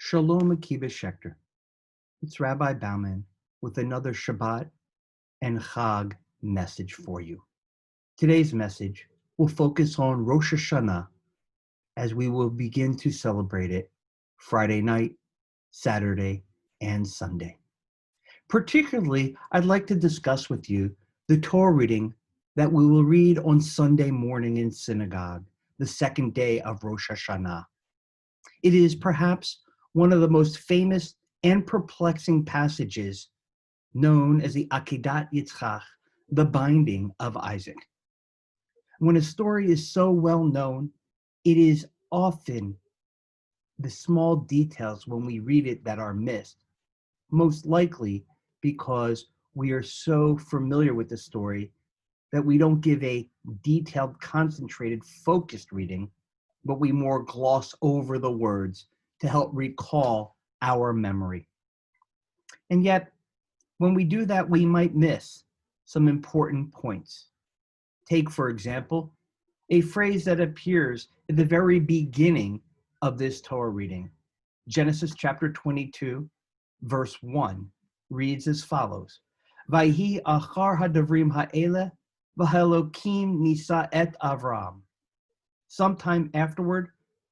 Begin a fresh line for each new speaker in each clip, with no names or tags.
Shalom Akiva Schechter. It's Rabbi Bauman with another Shabbat and Chag message for you. Today's message will focus on Rosh Hashana as we will begin to celebrate it Friday night, Saturday, and Sunday. Particularly, I'd like to discuss with you the Torah reading that we will read on Sunday morning in synagogue, the second day of Rosh Hashanah. It is perhaps one of the most famous and perplexing passages known as the Akedat Yitzchak, the binding of Isaac. When a story is so well known, it is often the small details when we read it that are missed, most likely because we are so familiar with the story that we don't give a detailed, concentrated, focused reading, but we more gloss over the words to help recall our memory. And yet, when we do that, we might miss some important points. Take, for example, a phrase that appears at the very beginning of this Torah reading. Genesis chapter 22, verse 1 reads as follows: Vayhi achar hadavrim ha'ele v'Elokim nisa et Avram. Sometime afterward,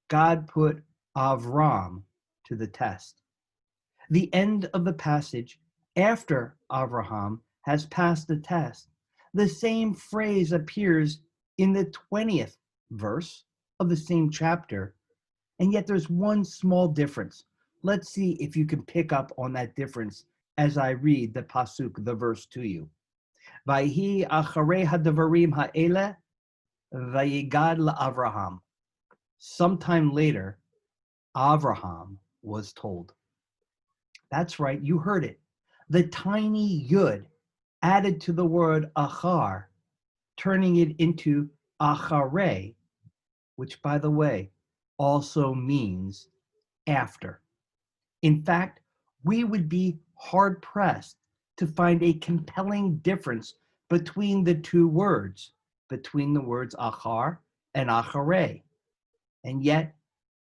God put Avram to the test. The end of the passage, after Avraham has passed the test, the same phrase appears in the 20th verse of the same chapter, and yet there's one small difference. Let's see if you can pick up on that difference as I read the pasuk, the verse to you. Vayhi acharei hadavarim ha'ele vayigad la'Avraham. Sometime later, Avraham was told. That's right, you heard it. The tiny yud added to the word achar, turning it into acharei, which, by the way, also means after. In fact, we would be hard-pressed to find a compelling difference between the two words, between the words achar and acharei. And yet,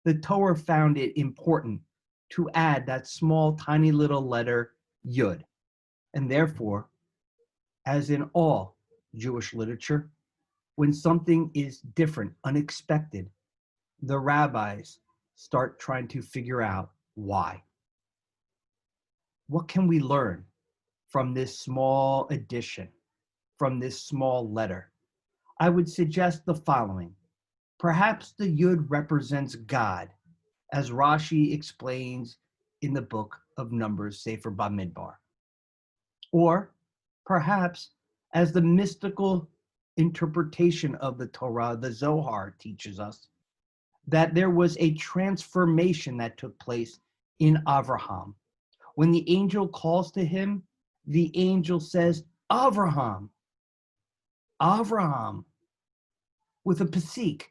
the Torah found it important to add that small, tiny little letter yud. And therefore, as in all Jewish literature, when something is different, unexpected, the rabbis start trying to figure out why. What can we learn from this small addition, from this small letter? I would suggest the following. Perhaps the yud represents God, as Rashi explains in the book of Numbers, Sefer Bamidbar. Or perhaps, as the mystical interpretation of the Torah, the Zohar, teaches us, that there was a transformation that took place in Avraham. When the angel calls to him, the angel says, Avraham, Avraham, with a pasik,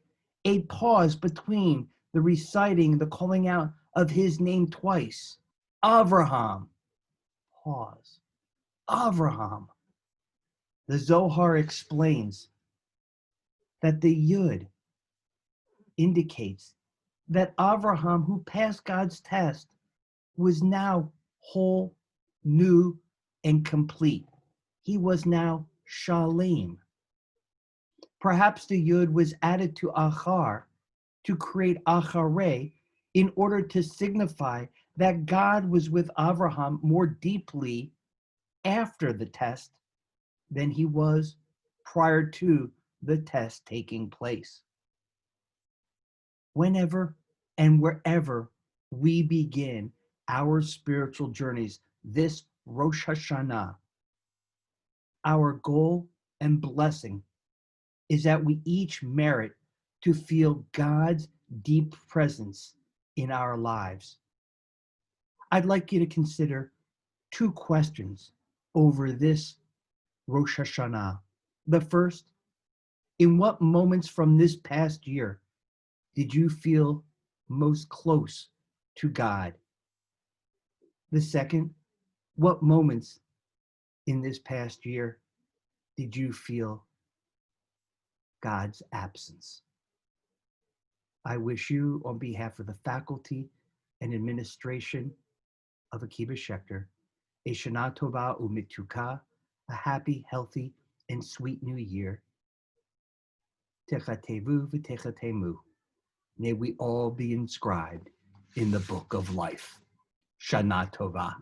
a pause between the reciting, the calling out of his name twice. Avraham, pause. Avraham. The Zohar explains that the yud indicates that Avraham, who passed God's test, was now whole, new, and complete. He was now shalem. Perhaps the yud was added to achar to create acharei in order to signify that God was with Avraham more deeply after the test than he was prior to the test taking place. Whenever and wherever we begin our spiritual journeys this Rosh Hashanah, our goal and blessing is that we each merit to feel God's deep presence in our lives. I'd like you to consider two questions over this Rosh Hashanah. The first, in what moments from this past year did you feel most close to God? The second, what moments in this past year did you feel God's absence? I wish you, on behalf of the faculty and administration of Akiva Schechter, a Shana Tova Umituka, a happy, healthy, and sweet new year. Techatevu v'techatemu. May we all be inscribed in the book of life. Shana Tova.